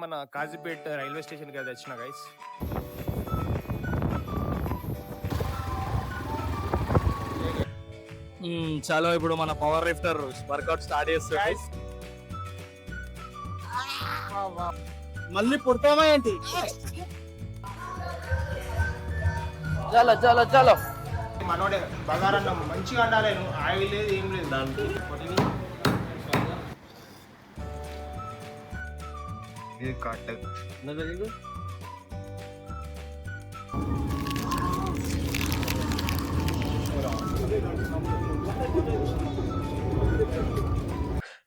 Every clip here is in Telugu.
మన కాజీపేట్ రైల్వే స్టేషన్కి అది వచ్చిన గైస్. చాలా ఇప్పుడు మన పవర్ లిఫ్టర్ వర్కౌట్ స్టార్ట్ చేస్తుంది. మళ్ళీ పుడతామా ఏంటి? చలో చలో చలో. మనోడే బగారన్నం మంచిగా వండాలి. ఆయిల్ లేదు ఏం లేదు దాంట్లో. ఇది cut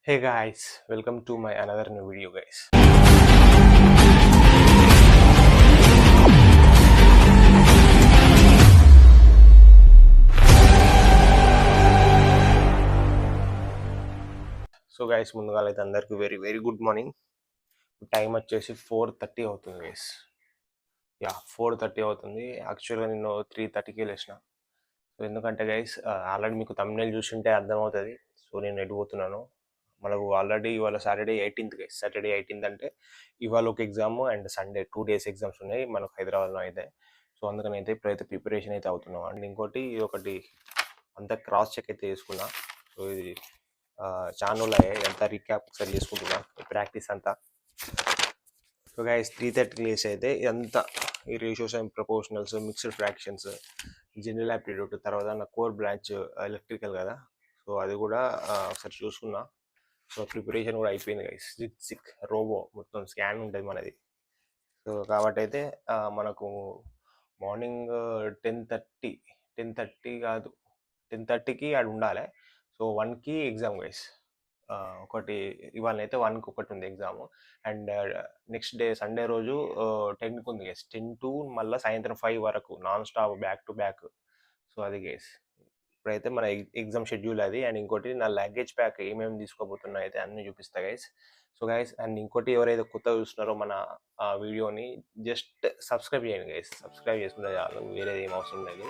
Hey guys, welcome to my another new video guys. So guys, ముందుగా అయితే అందరికి very very good morning. Time వచ్చేసి 4:30 అవుతుంది గైస్. 4:30 అవుతుంది. యాక్చువల్గా నేను 3:30కి లేచిన. సో ఎందుకంటే గైస్ ఆల్రెడీ మీకు తమ్నెయిల్ చూసింటే అర్థమవుతుంది. సో నేను ఎడిపోతున్నాను. మనకు ఆల్రెడీ ఇవాళ Saturday 18th guys. Saturday 18th అంటే ఇవాళ ఒక exam and Sunday 2 days exams ఉన్నాయి మనకు హైదరాబాద్లో అయితే. సో అందుకని అయితే ఇప్పుడైతే ప్రిపరేషన్ అయితే అవుతున్నాం. అండ్ ఇంకోటి ఒకటి అంతా క్రాస్ చెక్ అయితే చేసుకున్నా. సో ఇది ఛానల్ ఎంత రీక్యాప్ ఒకసారి చేసుకుంటున్నా ప్రాక్టీస్ అంతా. సో గైస్ 3:30 లేస్ అయితే ఇదంతా ఈ ratios and proportionals, mixed fractions, general aptitude, తర్వాత నా కోర్ బ్రాంచ్ ఎలక్ట్రికల్ కదా. సో అది కూడా ఒకసారి చూసుకున్నా. సో ప్రిపరేషన్ కూడా అయిపోయింది గైస్. సిక్ రోబో మొత్తం స్కాన్ ఉంటుంది మనది. సో కాబట్టి అయితే మనకు మార్నింగ్ 10:30 కాదు 10:30కి అది ఉండాలి. సో 1కి ఎగ్జామ్ గైస్. ఒకటి ఇవాళ అయితే 1కి ఒకటి ఉంది exam. And next day Sunday రోజు 10కి ఉంది గైస్. 10 to మళ్ళీ సాయంత్రం 5 వరకు non stop back to back. So అది గైస్ ఇప్పుడైతే మన ఎగ్జామ్ షెడ్యూల్ అది. అండ్ ఇంకోటి నా లగేజ్ ప్యాక్ ఏమేమి తీసుకోబోతున్నా అయితే అన్నీ చూపిస్తా గైస్. సో గైస్ అండ్ ఇంకోటి ఎవరైతే కొత్తగా చూస్తున్నారో మన వీడియోని జస్ట్ సబ్స్క్రైబ్ చేయండి గైస్. సబ్స్క్రైబ్ చేసుకుంటే చాలు, వేరేది ఏం అవసరం లేదు.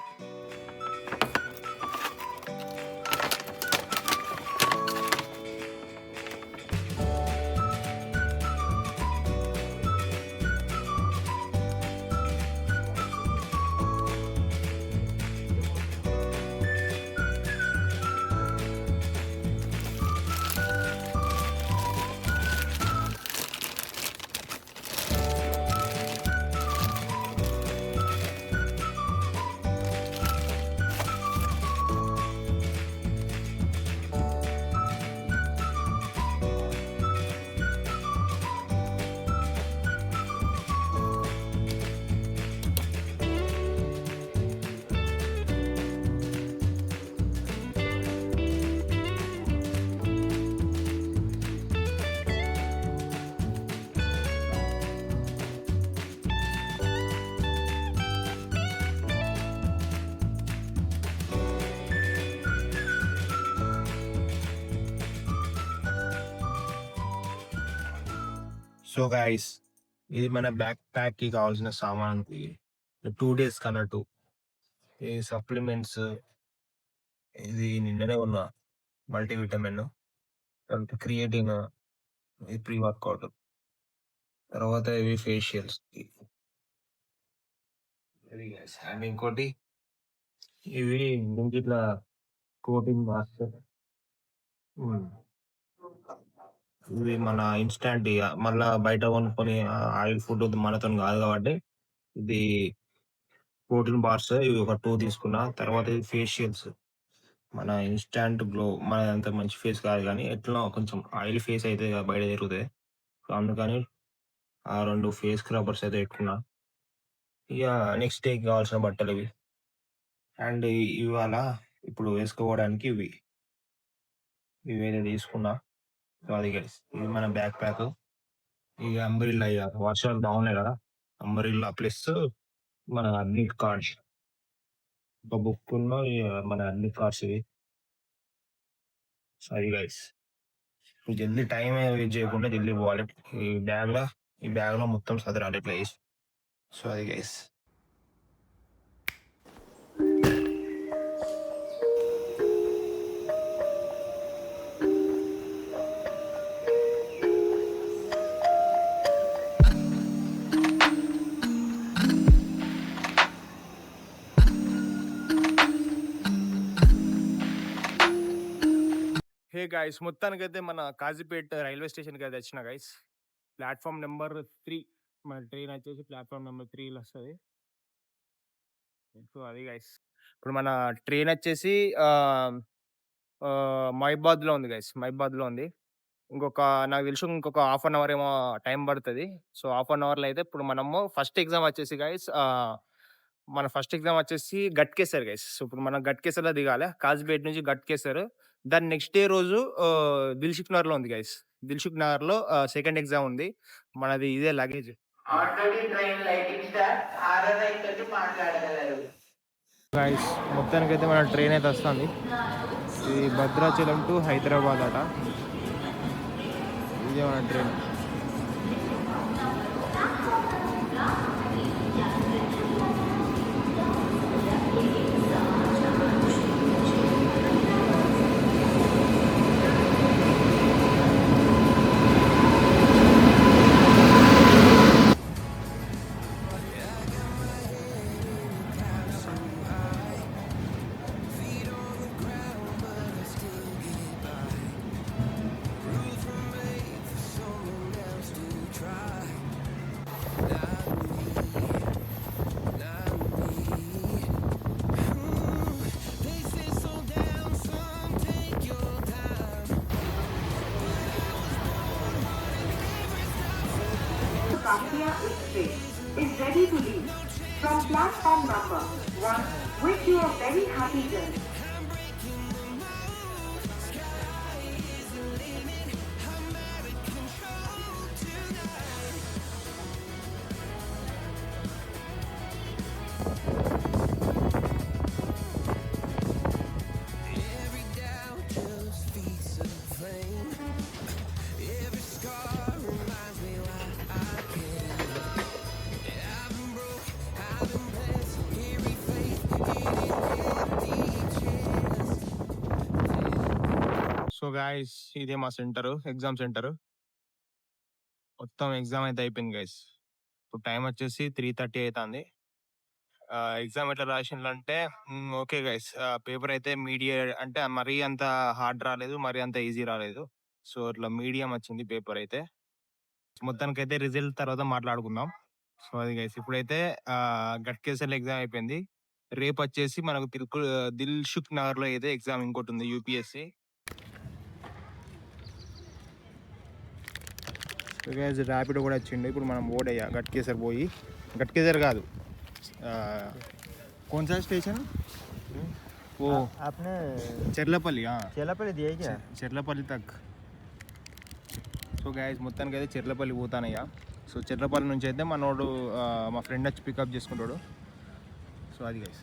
సో గైస్ ఇది మన బ్యాక్ ప్యాక్కి కావాల్సిన సామాన్కి 2 days కన్నట్టు. ఈ సప్లిమెంట్స్, ఇది నిన్ననే ఉన్న మల్టీవిటమిన్, తర్వాత క్రియేటిన్, ఈ ప్రీ వర్కౌట్, తర్వాత ఇవి ఫేషియల్స్. అండ్ ఇంకోటి ఇవి ఇట్లా ప్రోటీన్ మాస్టర్. ఇది మన ఇన్స్టాంట్ మళ్ళా బయట కొనుక్కొని ఆయిల్ ఫుడ్ మనతో కాదు కాబట్టి ఇది ప్రోటీన్ బార్స్. ఇవి ఒక 2 తీసుకున్నా. తర్వాత ఇది ఫేషియల్స్, మన ఇన్స్టాంట్ గ్లో. మన అంత మంచి ఫేస్ కాదు కానీ ఎట్లా కొంచెం ఆయిల్ ఫేస్ అయితే బయట తిరుగుతుంది. సో అందుకని ఆ 2 ఫేస్ స్క్రబ్బర్స్ అయితే పెట్టుకున్నా. ఇక నెక్స్ట్ డేకి కావాల్సిన బట్టలు ఇవి. అండ్ ఇవాళ ఇప్పుడు వేసుకోవడానికి ఇవి అయితే తీసుకున్నా. సో అది గైస్ ఇది మన బ్యాక్ ప్యాక్. ఇక అంబ్రిల్లా, ఇక వర్షాలు బాగున్నాయి కదా, అంబ్రిల్లా ప్లస్ మన అడ్మిట్ కార్డ్స్, ఒక బుక్ ఉన్న మన అడ్మిట్ కార్డ్స్ ఇవి. సో అది గైస్ జల్దీ టైం వేస్ట్ చేయకుండా జల్దీ పోవాలి. ఈ బ్యాగ్లో మొత్తం సదరాలి ప్లేస్. సో అది గైస్. హే గైస్, మొత్తానికైతే మన కాజీపేట్ రైల్వే స్టేషన్కి అయితే వచ్చిన గైస్. Platform number 3. మన ట్రైన్ వచ్చేసి ప్లాట్ఫామ్ నెంబర్ 3లో వస్తుంది. సో అది గైస్, ఇప్పుడు మన ట్రైన్ వచ్చేసి మహిబాద్లో ఉంది గైస్, మహిబాద్లో ఉంది. నాకు తెలిసి ఇంకొక హాఫ్ అన్ అవర్ ఏమో టైం పడుతుంది. సో హాఫ్ అన్ అవర్లో అయితే ఇప్పుడు మనము ఫస్ట్ ఎగ్జామ్ వచ్చేసి గైస్, మన ఫస్ట్ ఎగ్జామ్ వచ్చేసి గట్కేసర్ గైస్. సో ఇప్పుడు మనం గట్కేసర్లో దిగాలి, కాజ్పేట్ నుంచి గట్కేసర్. దాని నెక్స్ట్ డే రోజు దిల్సుఖ్ నగర్లో ఉంది గైస్. దిల్సుఖ్ నగర్లో సెకండ్ ఎగ్జామ్ ఉంది మనది. ఇదే luggage. Already train lighting star RRI తోటి మాట్లాడగలరు. గైస్ మొత్తానికైతే మన ట్రైన్ అయితే వస్తుంది. ఇది భద్రాచలం టు హైదరాబాద్ అట. ఇదే మన train. Kampia Express is ready to leave from platform number 1. Wish you a very happy journey. So guys, ఇదే మా సెంటర్, ఎగ్జామ్ సెంటర్. మొత్తం ఎగ్జామ్ అయితే అయిపోయింది గైస్. ఇప్పుడు టైం వచ్చేసి 3:30 అవుతుంది. ఎగ్జామ్ ఎట్లా రాసిందంటే ఓకే గైస్, పేపర్ అయితే మీడియం, అంటే మరీ అంత హార్డ్ రాలేదు, మరీ అంత ఈజీ రాలేదు. సో ఇట్లా మీడియం వచ్చింది పేపర్ అయితే. మొత్తానికైతే రిజల్ట్ తర్వాత మాట్లాడుకుందాం. సో అది గైస్, ఇప్పుడైతే గట్కేసర్లో ఎగ్జామ్ అయిపోయింది. రేపు వచ్చేసి మనకు దిల్సుఖ్ నగర్లో అయితే ఎగ్జామ్ ఇంకోటి ఉంది, యూపీఎస్సి. ర్యాపిడో కూడా వచ్చిండు. ఇప్పుడు మనం ఓడయ్యా గట్కేసర్ పోయి, గట్కేసర్ కాదు, कौन सा स्टेशन वो आपने చెర్లపల్లి. चेलापल्ली दिया क्या? చెర్లపల్లి తక్. సో గైస్ మొత్తానికి అయితే చెర్లపల్లి పోతానయ్యా. సో చెర్లపల్లి నుంచి అయితే మనోడు మా ఫ్రెండ్ వచ్చి పికప్ చేసుకుంటాడు. సో అది guys.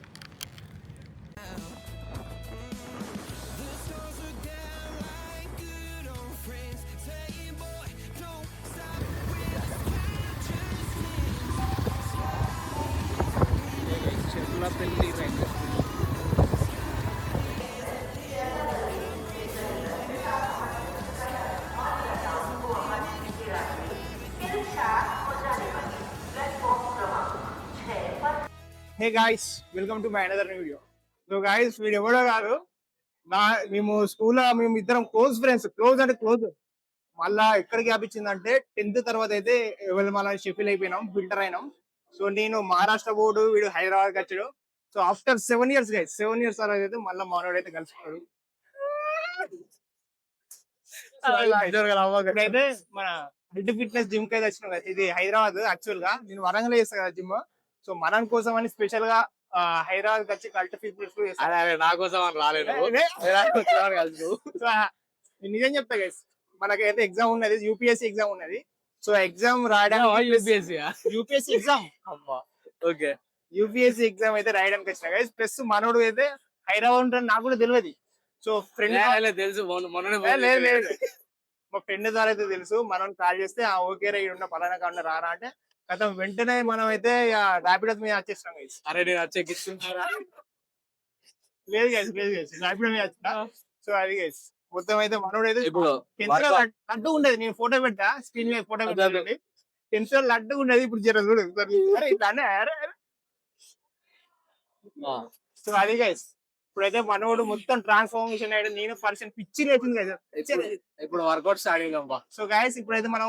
Cherlapalli railway hey guys, welcome to my another video. So guys, వీడు ఎవడో కాదు, మేము స్కూల్లో మేము ఇద్దరం క్లోజ్ ఫ్రెండ్స్, క్లోజ్ అంటే క్లోజ్. మళ్ళా ఎక్కడికి వ్యాపించిందంటే 10th తర్వాత అయితే మళ్ళీ షెఫిల్ అయిపోయినాం, ఫిల్టర్ అయినాం. సో నేను మహారాష్ట్ర బోర్డు, వీడు హైదరాబాద్కి వచ్చాడు. So after 7 years guys, 7 years తర్వాత అయితే మళ్ళీ మనోడు అయితే కలుసుకున్నాడు. ఇప్పుడైతే మన హెల్త్ ఫిట్నెస్ జిమ్ కి అయితే వచ్చినాం కదా. ఇది హైదరాబాద్, యాక్చువల్ గా నేను వరంగల్ చేస్తా కదా జిమ్. సో మనం కోసం అని స్పెషల్ గా హైదరాబాద్ వచ్చి కల్ట్ ఫిట్నెస్ నా కోసం అని రాలేదు. నిజం చెప్తా గైస్, మనకైతే ఎగ్జామ్ ఉన్నది, యూపీఎస్సీ ఎగ్జామ్ ఉన్నది. సో ఎగ్జామ్ రాయడానికి UPSC exam okay, UPSC exam అయితే రాయడానికి వచ్చిన గైస్. ప్లస్ మనోడు అయితే హైదరాబాద్ ఉంటాడు, నాకు కూడా తెలియదు. సో ఫ్రెండ్ తెలుసు, లేదు, మా ఫ్రెండ్ ద్వారా అయితే తెలుసు. మనం కాల్ చేస్తే ఓకే రా, ఉన్న పలానా కాకుండా రారా అంటే గత వెంటనే మనం అయితే ర్యాపిడో మీద వచ్చేస్తాం గైస్. అరే నేను వచ్చే లేదు గైస్, ర్యాపిడో మీద వచ్చిన. సో అది గైస్, మొత్తం అయితే మనోడు అయితే ఇప్పుడు లడ్డు ఉండేది. నేను ఫోటో పెట్టా, స్క్రీన్ మీద ఫోటో పెట్టండి. 10th లడ్డు ఉండేది, ఇప్పుడు జర చూడు ఇట్లానే. సో అది గైస్, ఇప్పుడైతే మనోడు మొత్తం ట్రాన్స్ఫార్మేషన్ అయ్యాడు. నేను పర్సన్ పిచ్చి లేచింది కదా. ఇప్పుడు వర్కౌట్ స్టార్ట్ చేద్దాం. సో గైస్ ఇప్పుడైతే మనం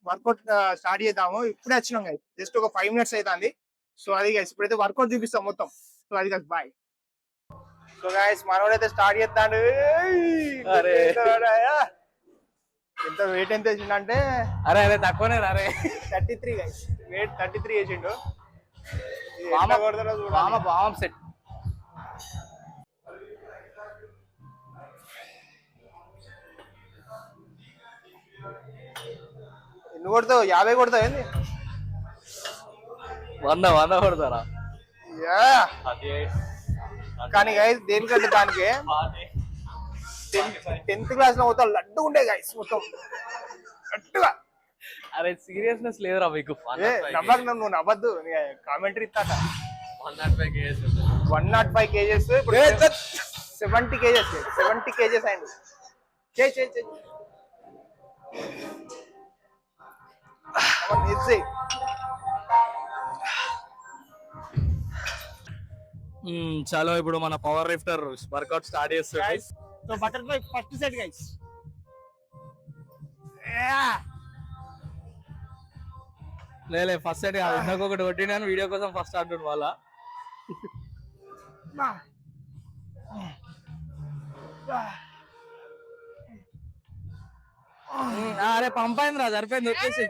వర్కౌట్ స్టార్ట్ చేద్దాము. ఇప్పుడే వచ్చినాం గైస్, జస్ట్ ఒక 5 minutes అవుతుంది. సో అది గైస్ ఇప్పుడైతే వర్కౌట్ చూపిస్తాం మొత్తం. సో అది గైస్ బాయ్. సో గైస్ మనోడైతే స్టార్ట్ చేస్తాడు. అరే. ఎంత వెయిట్ ఎంత వేసిండంటే అరే అరే తక్కువనే అరే 33 గైస్, వెయిట్ 33 వేసిండు. మామ కొడతారో మామ బావం సెట్. ఎన్ని కొడతావు? 50 కొడతావు ఏంది? 100 కొడతారా? కానీ గైస్ దేనికంటే దానికి 10th క్లాస్ లో మొత్తం లడ్డు ఉండే గైస్, మొత్తం లడ్డుగా. అరే సీరియస్నెస్ లేదురా మీకు. నమ్మకం, నువ్వు నవ్వద్దు, కామెంటరీ ఇస్తాట. 105 kgs 105 kgs, ఇప్పుడు 70 kgs, 70 kgs అయింది. చేయి చలో ఇప్పుడు మన పవర్ లిఫ్టర్ వర్కౌట్ స్టార్ట్ చేస్తాం. So butterfly first set guys. లేలే ఫస్ట్ సెట్ కాదు, ఇంకొకటి కొట్టినాను వీడియో కోసం ఫస్ట్ అంటుండు వాళ్ళ. అరే పంప్ అయింది రా, సరిపోయింది వచ్చేసి.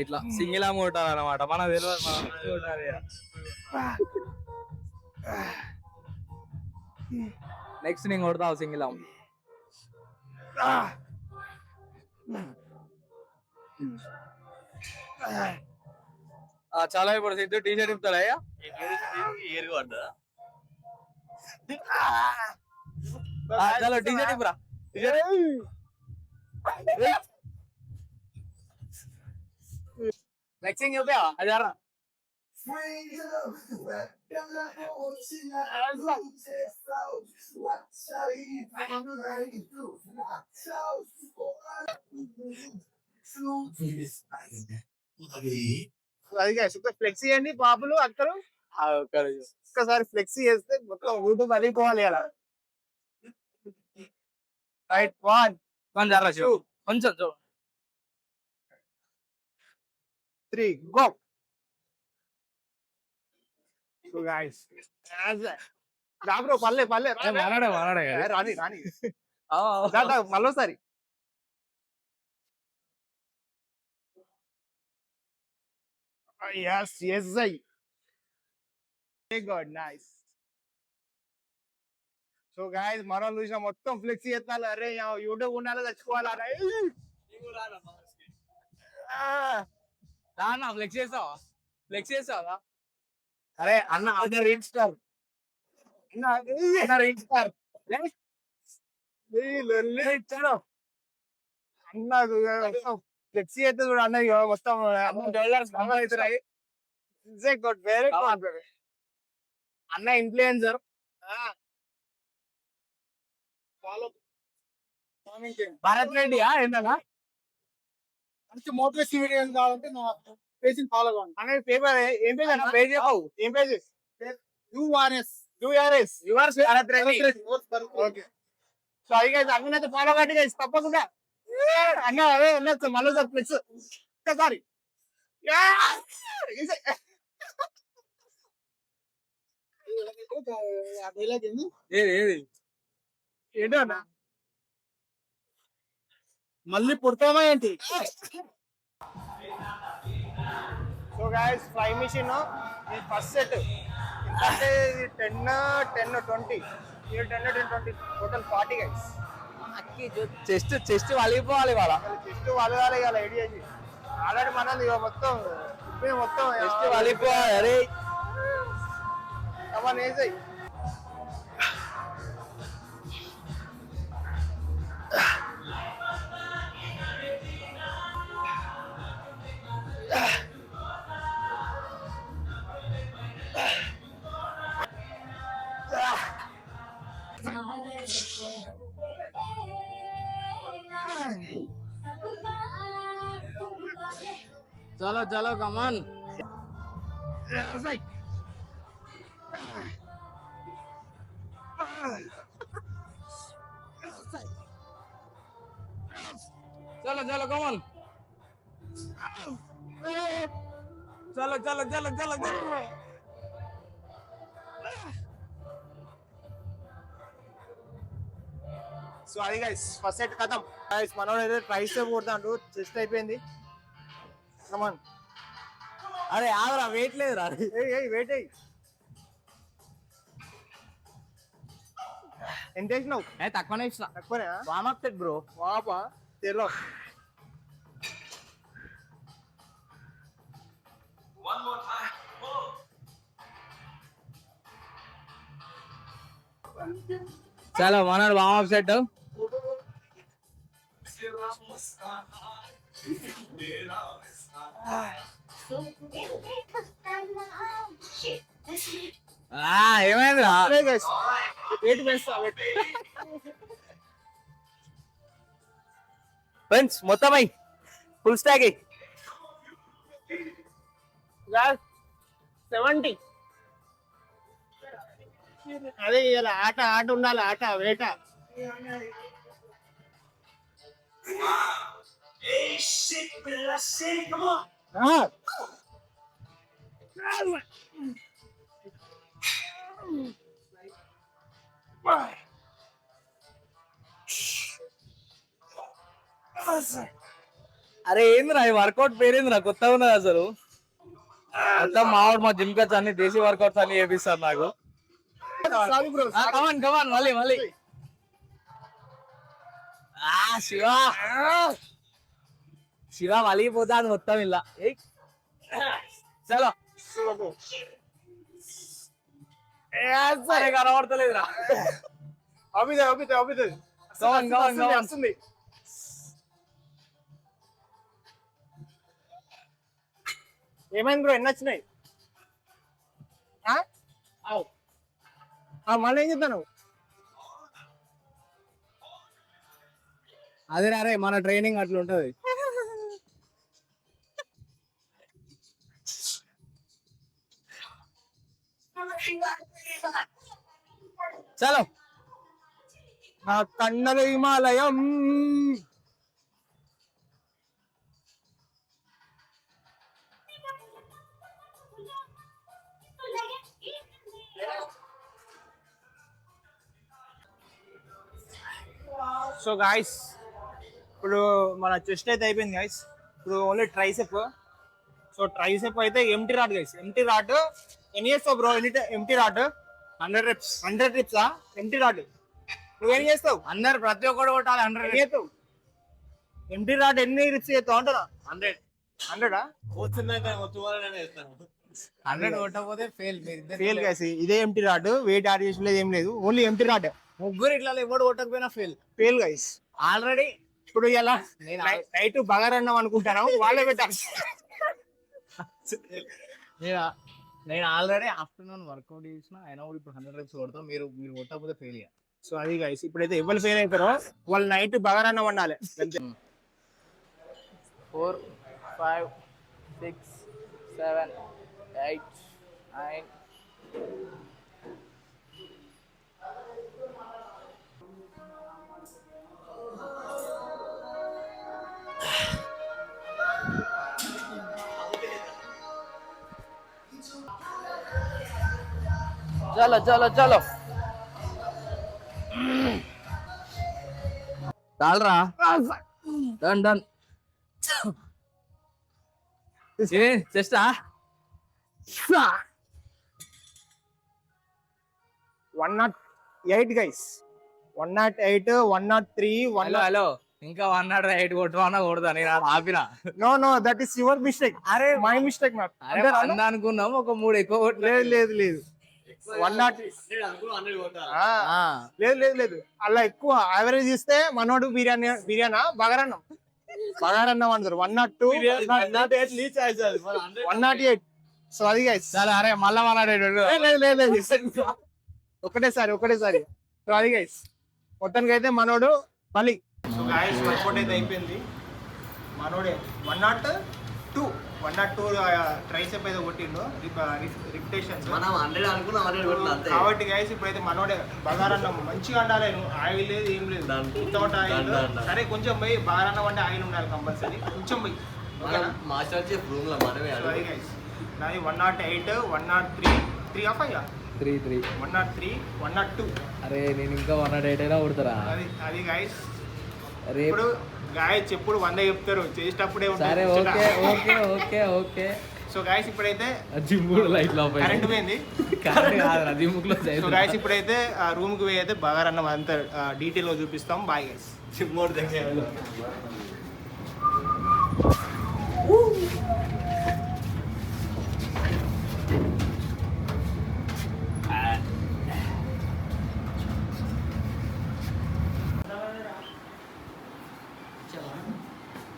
ఇట్లా సింగిల్ ఆమ్ కొట్టాలి అనమాట, మనకు తెలియదు మనం కొట్టాలి. నెక్స్ట్ నేను కొడతావు సింగిల్ ఆమ్. చాలా ఇప్పుడు సిద్ధు టీ షర్ట్ ఇస్తాడా? చలో టీ షర్ట్ ఇప్పురా. ఫ్లెక్సింగ్ చెప్పా అది రా. అది గైస్ ఫ్లెక్సీ చేయండి పాపలు అక్కలు. ఒక్కసారి ఫ్లెక్సీ చేస్తే మొత్తం యూట్యూబ్ అదిపోవాలి అలా. రైట్ 1 2 కొంచెం 3 గో. సో గైస్ రాబ్రో పల్లె రాని మళ్ళోసారి. yes good nice. So guys మనం చూసిన మొత్తం ఫ్లెక్సీ చేస్తారు. అరే యూట్యూబ్ ఉండాలి, తెచ్చుకోవాలి. ఫ్లెక్స్ చేస్తావా? అరే అన్న రీల్ స్టార్ అన్న ఫ్లెక్సీ అయితే చూడ అన్న మొత్తం అవుతున్నాయి. వెరీ కాన్ఫిడెంట్ అన్న ఇన్ఫ్లుయెన్సర్. భారత్ రెడ్డి ఏంటన్నా మంచి మోటివేషన్ వీడియో కావాలంటే నా పేజ్ ఫాలో కావాలి. అనే పేపర్ ఏం పేజ్ అన్న? పేజ్ ఏం page? URS Bharat Reddy. Okay. So అది గైస్ అన్నైతే ఫాలో కండి గైస్ తప్పకుండా. అన్న అదే అన్న మళ్ళీ సార్ ఫ్లెక్స్ ఒక్కసారి. ఏంటో అన్న మళ్ళీ పుడతామా ఏంటి? సో గైస్ ఫ్లై మిషన్ ఈ ఫస్ట్ సెట్ అంటే 10 20 టోటల్ 40 గైస్. చెస్ట్ వలిగిపోవాలి వాళ్ళ. జస్ట్ వాళ్ళ ఇవాళ ఐడియా ఆల్రెడీ మనది మొత్తం చెస్ట్ వలిగిపోవాలి. అరే కమాన్ ఏజయ్. చలో చలో కమాన్. చలో చలో కమాన్. చలో చలో చలో చలో చలో. సో అది గైస్ ఫస్ట్ సెట్ కథం గైస్. మనోడు అయితే ట్రైసెప్ కొడతాడు, చెస్ట్ అయిపోయింది. కమాన్. అరే ఆగరా, వెయిట్ లేదురా. వెయిట్ అయ్యి ఎంత వేసినావు? తక్కువనే ఇచ్చిన. తక్కువనే వామప్ సెట్ బ్రో. వాపా తెలో. చలో మనోడు వామప్ సెట్. ఏమైందిరా? వెయిట్ పెంచుతా. ఫ్రెండ్స్ మొత్తం అయి ఫుల్ స్టాక్ 70. అదే ఇలా ఆట ఉండాలి, ఆట వేట. అరే ఏందిరా ఈ వర్కౌట్ పేరేందిరా? కొత్తగా ఉన్నది అసలు. మొత్తం మావాడు మా జిమ్ కట్స్ అన్ని దేశీ వర్కౌట్స్ అన్ని చేపిస్తారు నాకు. కమాన్ కమాన్ మళ్ళీ మళ్ళీ. శివ శివ వలిగిపోతాను మొత్తం ఇలా. చలో సరే కనబడతలేదురా. వస్తుంది. ఏమైంది బ్రో? ఎన్ని వచ్చినాయి? మళ్ళీ ఏం చెప్తాను? అదే అరే మన ట్రైనింగ్ అట్లా ఉంటది. చలో నా కన్నల హిమాలయం. సో గాయస్ ఇప్పుడు మన చెస్ట్ అయితే అయిపోయింది గాయస్. ఇప్పుడు ఓన్లీ ట్రైసెప్. సో ట్రైసెప్ అయితే empty rod guys. Empty rod ఎన్ని చేస్తావు bro? Empty rod 100 reps. 100 reps empty rod. నువ్వేం చేస్తావు? అందరు ప్రతి ఒక్కరు కొట్టాలి. 100 చేస్తావు ఎంటీ రాడ్ ఎన్ని రిప్స్ చేస్తావు అంటున్నా? 100 కొట్టకపోతే ఫెయిల్. Fail guys. ఇదే ఎంటీ రాడ్, వెయిట్ యాడ్ చేసి ఏం లేదు, ఓన్లీ ఎంటీ రాడ్. ముగ్గురు ఇట్లా ఎవరు కొట్టకపోయినా ఫెయిల్ గైస్. ఆల్రెడీ ఇప్పుడు ఇలా నైట్ బగారన్నం అనుకుంటాను, వాళ్ళే పెట్టారు. నేను ఆల్రెడీ ఆఫ్టర్నూన్ వర్కౌట్ చేసిన అయినా కూడా ఇప్పుడు 100 reps కొడతాం. మీరు కొట్టకపోతే ఫెయిల్ అయ్యా. సో అది గైస్. ఇప్పుడైతే ఎవరు ఫెయిల్ అయిపోయారో వాళ్ళు నైట్ బగారన్నం వండాలి. 4 5 6 7 8 9 చలో చలో చలో చాలరా. Done done. చెస్టా 108 గైస్. 108 103 హలో ఇంకా 108 కొట్టమన్నా కొడతా. నేను ఆపినా. No that is your mistake. అరే మై మిస్టేక్. అనుకున్నాం ఒక 3 ఎక్కువ కొట్టు. లేదు 100 లేదు అలా ఎక్కువ యావరేజ్ ఇస్తే మనోడు బిర్యానా బగారన్నం అంటారు. 102 108. సో అది గైస్. చాలా అరే మళ్ళా 108 లేదు ఒకటేసారి. సో అది గైస్ మొత్తానికి అయితే మనోడు మళ్ళీ. సో గైస్ వర్కౌట్ అయితే అయిపోయింది. మనోడే 102 1 or 2 ట్రైసెప్ అయితే కొట్టిండు రిపిటేషన్స్ మనం 100 అనుకున్నాం 100 కొట్టిన అంతే. కాబట్టి గైస్ ఇప్పుడైతే మనోడే బగారన్నం మంచిగా వండాలి. ఆయిల్ లేదు ఏం లేదు, వితౌట్ ఆయిల్. సరే కొంచెం పోయి బగారన్నం అంటే ఆయిల్ ఉండాలి కంపల్సరీ, కొంచెం పోయి. మాస్టర్ చెఫ్ రూమ్ లో మనమే సో అది గైస్ నాది 108, 103, 3 ఆఫ్ 3 103, 102. అరే నేను ఇంకా 108 అయినా కొడతారా? అది గైస్. అరే ఇప్పుడు గాయస్ చెప్పుడు 100 చెప్తారు, చేసేటప్పుడే సరే ఉంటుంది. Okay okay okay okay. So guys ఇప్పుడైతే జిమ్ కూడా లైట్ లో కరెంట్ పోయింది. కరెంట్ కాదు జిమ్ క్లోజ్ సో గాయస్ ఇప్పుడైతే రూమ్ కి పోయి అయితే బగారన్నం అంతా డీటెయిల్ గా చూపిస్తాం. Bye guys. జిమ్ మోడ్ దగ్గర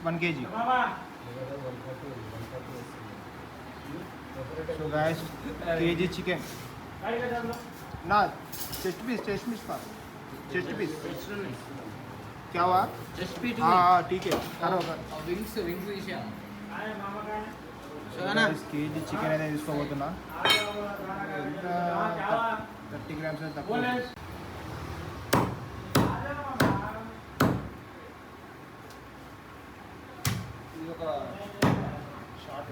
One kg. So guys, kg chicken. ना चेस्ट पीस का चेस्ट पीस क्या हुआ? జస్ట్ పీట్ हाँ ठीक है करो వింగ్స్ విషయం కేజీ చికెన్ అనేది తీసుకోబోతున్నా. 30 గ్రామ్స్ తక్కువ. ఇది ఒక షార్ట్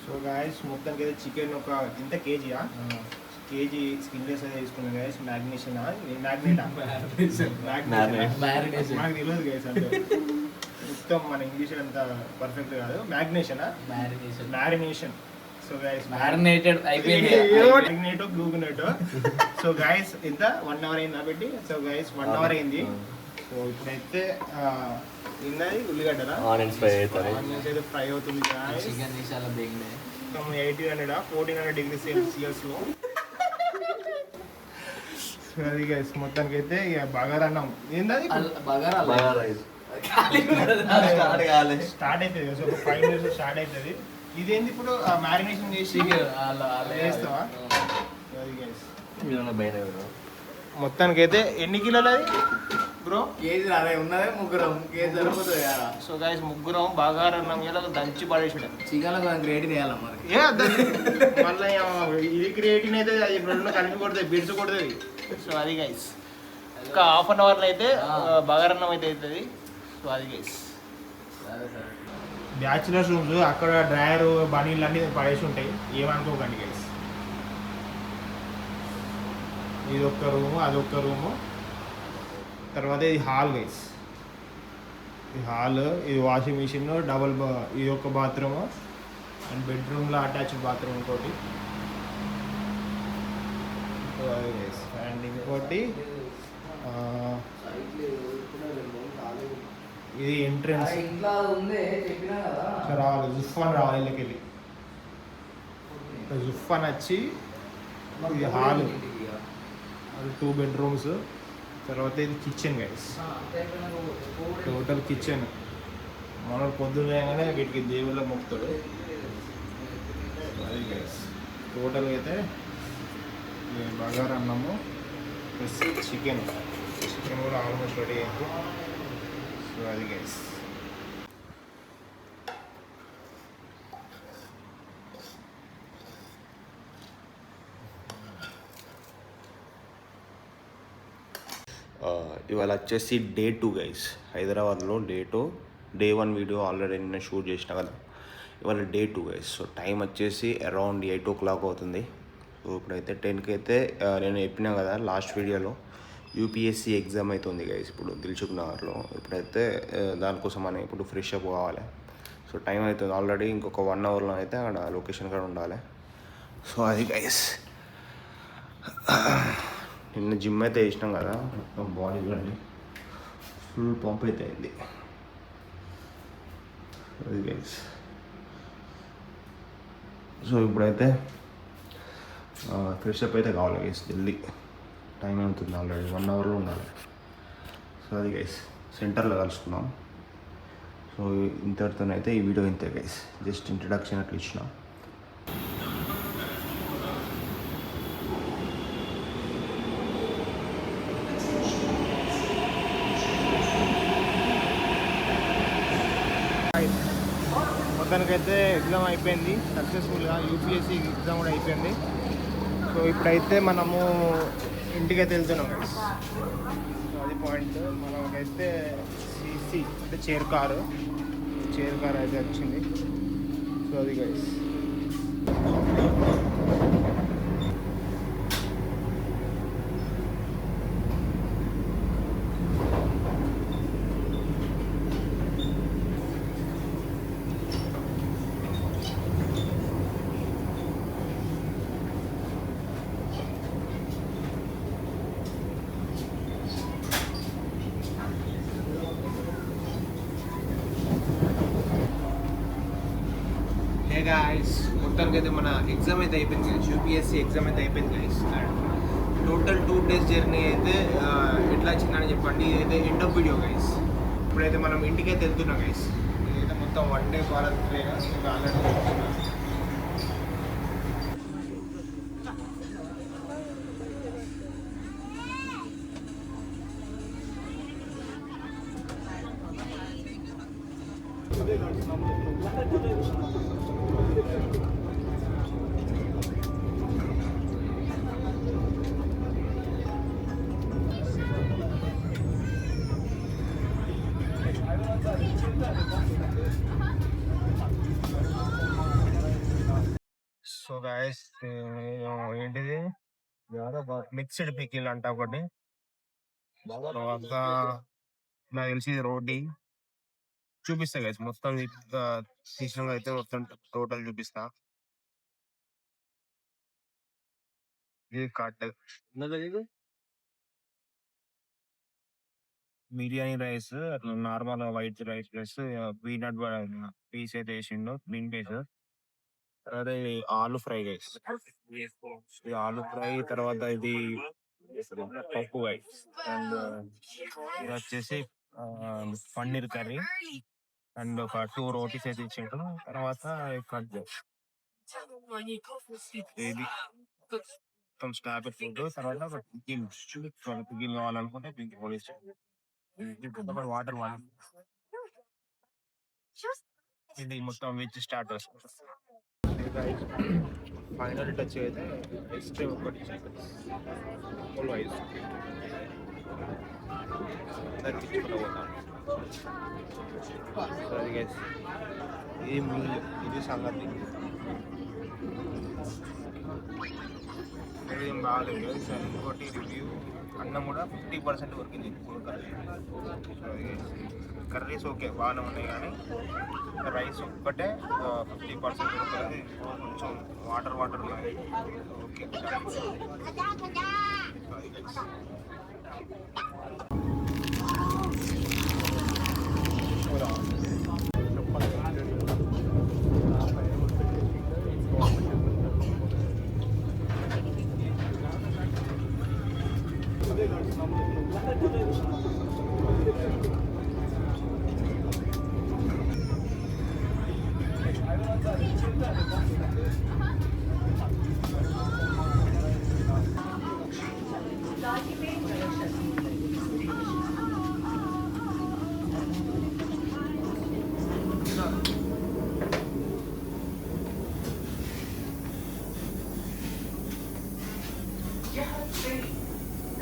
సో గాయస్ మొత్తానికి అయితే చికెన్ ఒక ఇంత కేజీయా కేజీ స్కిన్లెస్ అయితే తీసుకున్నాం గైస్. మ్యాగ్నేషన్ మ్యాగ్నేషన్ నాకు తెలియదు గైస్, అంటే మొత్తం మన ఇంగ్లీష్ అంత పర్ఫెక్ట్ కాదు. మ్యారినేషన్. సో గైస్ మ్యారినేటెడ్ అయిపోయింది. మ్యాగ్నేటో గూగునేటో. సో గైస్ ఎంత 1 అవర్ అయింది కాబట్టి. సో గైస్ 1 అవర్ అయింది. సో ఇప్పుడైతే తిన్నది ఉల్లిగడ్డరా ఆనియన్స్ అయితే ఫ్రై అవుతుంది guys. చికెన్ నిషాల బెంగ్లే 1400 డిగ్రీ సెల్సియస్ లో. అది గైస్ మొత్తానికి అయితే ఇక బగారన్నం ఏంటది స్టార్ట్ అవుతుంది. సో ఒక 5 minutes స్టార్ట్ అవుతుంది. ఇదేంది ఇప్పుడు మ్యారినేషన్ చేసి వేస్తావా? అది గైస్ మొత్తానికి అయితే ఎన్ని కిలోలు అది బ్రో? కేజీ అదే ఉన్నదే ముగ్గురం కేజీ సరిపోతుంది కదా. సో గైస్ ముగ్గురం బగారన్నం ఇలా దంచి పడేసాడు. చికెన్ గ్రేట్ చేయాలి మరి. ఏ మళ్ళీ ఇది క్రియేటివ్ అయితే అది రెండు కలిపి కొడుతుంది, బిడ్స్ కొడుతుంది. సో అది గైస్ ఒక హాఫ్ అన్ అవర్లో అయితే బగారన్నం అయితే అవుతుంది. సో అది గైస్ బ్యాచులర్స్ రూమ్స్ అక్కడ డ్రాయర్ బనీళ్ళు అన్నీ పడేసి ఉంటాయి, ఏమనుకోకండి గైస్. ఇది ఒక్క రూము, అదొక్క రూము, తర్వాత ఇది హాల్ గైస్. ఇది హాల్, ఇది వాషింగ్ మిషన్, ఇది ఒక బాత్రూమ్ అండ్ బెడ్రూమ్లో అటాచ్డ్ బాత్రూమ్ ఇంకోటి. అండ్ ఇంకోటి ఇది ఎంట్రన్స్ రావాలి. జుఫాన్ రావాలి ఇళ్ళకెళ్ళి. జుఫాన్ వచ్చి ఇది హాల్, అది 2 bedrooms. తర్వాత ఇది కిచెన్ గైస్, టోటల్ కిచెన్. మనం పొద్దున్నే వీటికి దేవుళ్ళ మొక్కుతాడు. అది గైస్ టోటల్గా అయితే బగారన్నము ప్లస్ చికెన్ కూడా ఆల్మోస్ట్ రెడీ అయింది. సో అది గైస్ ఇవాళ వచ్చేసి డే 2 గైస్. హైదరాబాద్లో డే 1 వీడియో ఆల్రెడీ నిన్న షూట్ చేసిన కదా. ఇవాళ డే 2 గైస్. సో టైం వచ్చేసి అరౌండ్ 8 o'clock అవుతుంది. సో ఇప్పుడైతే 10కి అయితే నేను చెప్పినా కదా లాస్ట్ వీడియోలో యూపీఎస్సీ ఎగ్జామ్ అవుతుంది గైస్ ఇప్పుడు దిల్సుఖ్ నగర్లో. ఇప్పుడైతే దానికోసం అని ఇప్పుడు ఫ్రెష్ అప్ కావాలి. సో టైం అవుతుంది ఆల్రెడీ, ఇంకొక 1 hourలో అయితే అక్కడ లొకేషన్ కూడా ఉండాలి. సో అది గైస్ నిన్న జిమ్ అయితే వేసినాం కదా, బాడీ చూడండి ఫుల్ పంప్ అయితే అయింది. అది గైస్ సో ఇప్పుడైతే ఫ్రెష్ అప్ అయితే కావాలి గైస్ జల్దీ. టైం అవుతుంది ఆల్రెడీ 1 అవర్లో ఉండాలి. సో అది గైస్ సెంటర్లో కలుసుకున్నాం. సో ఇంతటితోనైతే ఈ వీడియో ఇంతే గైస్, జస్ట్ ఇంట్రడక్షన్ అట్లా ఇచ్చిన. మొత్తానికైతే ఎగ్జామ్ అయిపోయింది సక్సెస్ఫుల్గా, యూపీఎస్సీ ఎగ్జామ్ కూడా అయిపోయింది. సో ఇప్పుడైతే మనము ఇంటికైతే వెళ్తున్నాం గైస్. సో అది పాయింట్. మనకైతే సిసి అంటే చైర్ కార్ అయితే వచ్చింది. సో అది గైస్. గైస్ మొత్తానికి అయితే మన ఎగ్జామ్ అయితే అయిపోయింది గైస్, యూపీఎస్సీ ఎగ్జామ్ అయితే అయిపోయింది గైస్. టోటల్ 2 days జర్నీ అయితే ఎట్లా వచ్చిందని చెప్పండి. ఇదైతే ఎండ్ ఆఫ్ వీడియో గైస్. ఇప్పుడైతే మనం ఇంటికైతే వెళ్తున్నాం గైస్. ఇదైతే మొత్తం 1 day భారత్ ట్రైన్ ఆల్రెడీ వెళ్తున్నాం. సో గాయస్ ఏంటిది మిక్స్డ్ పికిల్ అంట ఒకటి. తర్వాత నాకు తెలిసి రోటీ చూపిస్తా గైస్, మొత్తం తీసిన అయితే మొత్తం టోటల్ చూపిస్తా. ఇది cut biryani rice, normal white rice plus peanut piece అయితే వేసిండు, గ్రీన్ పీస్. అదే ఆలు ఫ్రై గైస్, ఇది ఆలు ఫ్రై. తర్వాత ఇది పప్పు గైస్. అండ్ ఇది వచ్చేసి పన్నీర్ కర్రీ. అండ్ ఒక 2 రోటీస్ అయితే ఇచ్చిండు. తర్వాత కట్ ఇది మొత్తం స్టాప్ ఫుడ్. తర్వాత పిగిల్ కావాలనుకుంటే వాటర్ ఇది మొత్తం వెజ్ స్టార్టర్స్. ఫైనల్ టచ్ అయితే ఐస్ క్రీమ్ ఒకటి ఐస్ ఇది మీల్, ఇది సంగతి. ఏం బాగాలేదు. ఇంకోటి రివ్యూ, అన్నం కూడా 50% వరకు కర్రీస్ ఓకే బాగానే ఉన్నాయి, కానీ రైస్ ఒక్కటే 50% ఉంటుంది. కొంచెం వాటర్ ఉన్నాయి. ఓకే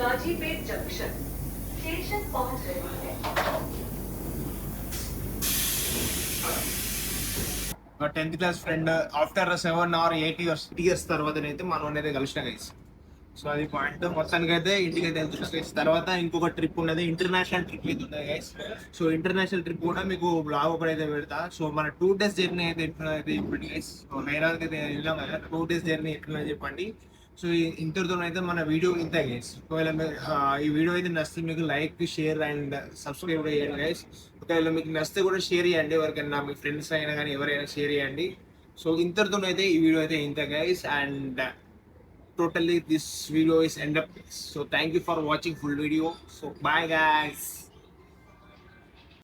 गाजीपेट जंक्शन स्टेशन पहुंच रही है. 10th class friend after 7 or 8 years తర్వాత అయితే మనం అయితే కలిసిన గైస్. సో అది పాయింట్. మొత్తానికి అయితే ఇంటికి అయితే వెళ్తున్నాం గైస్. తర్వాత ఇంకొక ట్రిప్ ఉన్నది, ఇంటర్నేషనల్ ట్రిప్ అయితే ఉంది గైస్. సో ఇంటర్నేషనల్ ట్రిప్ కూడా మీకు బ్లాగ్ ఒకటి అయితే పెడతా. సో మన 2 days జర్నీ అయితే ఎట్లా అయితే చెప్పండి గైస్. సో హైదరాబాద్కి అయితే వెళ్ళాం కదా, 2 days జర్నీ ఎట్లా చెప్పండి. సో ఇంతటితో అయితే మన వీడియో ఇంతే గైస్. ఒకవేళ ఈ వీడియో అయితే నచ్చితే మీకు లైక్, షేర్ అండ్ సబ్స్క్రైబ్ కూడా చేయండి గైస్. ఒకవేళ మీకు నచ్చితే కూడా షేర్ చేయండి, ఎవరికైనా మీ ఫ్రెండ్స్ అయినా కానీ ఎవరైనా షేర్ చేయండి. సో ఇంతటితో అయితే ఈ వీడియో అయితే ఇంతే guys. And totally this video is end up. So thank you for watching full video. So bye guys.